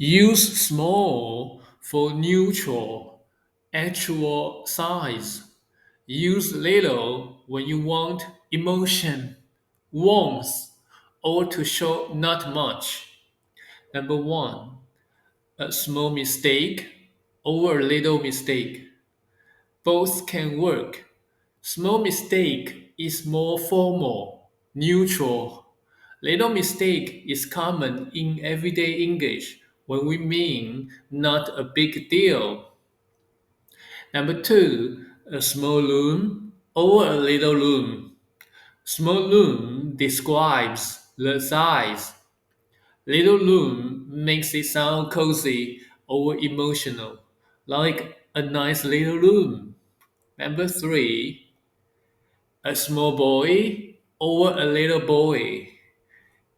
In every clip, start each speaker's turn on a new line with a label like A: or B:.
A: Use small for neutral, actual size. Use little when you want emotion, warmth, or to show not much. Number one, a small mistake or a little mistake. Both can work. Small mistake is more formal, neutral. Little mistake is common in everyday English when we mean not a big deal. Number two, a small room or a little room. Small room describes the size. Little room makes it sound cozy or emotional, like a nice little room. Number three, a small boy or a little boy.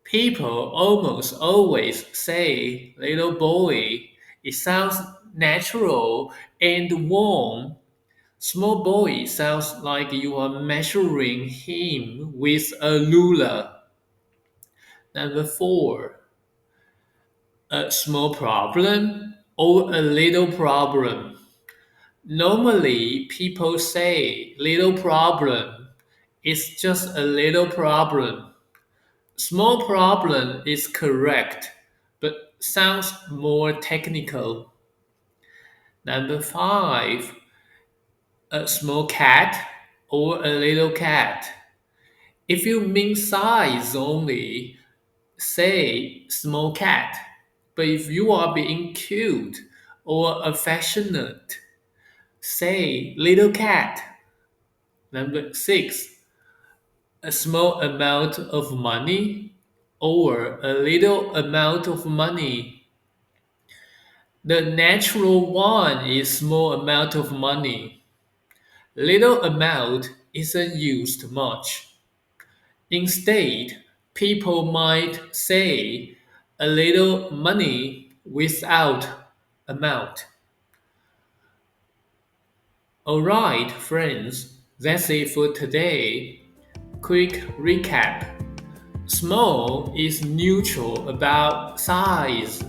A: People almost always say little boy. It sounds natural and warm. Small boy sounds like you are measuring him with a ruler. Number four, a small problem or a little problem. Normally, people say little problem is just a little problem. Small problem is correct, but sounds more technical. Number five, a small cat or a little cat. If you mean size only, say small cat. But if you are being cute or affectionate, say little cat. Number six, a small amount of money or a little amount of money. The natural one is small amount of money. Little amount isn't used much. Instead, people might say a little money without amount. Alright, friends, that's it for today. Quick recap. Small is neutral about size,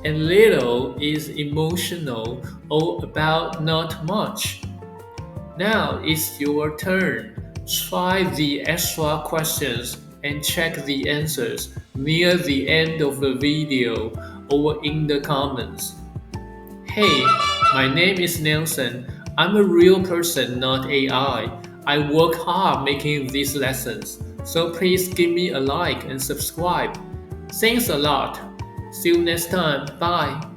A: and little is emotional or about not much. Now it's your turn. Try the extra questions and check the answers near the end of the video or in the comments. Hey, my name is Nelson. I'm a real person, not AI. I work hard making these lessons, so please give me a like and subscribe. Thanks a lot. See you next time. Bye.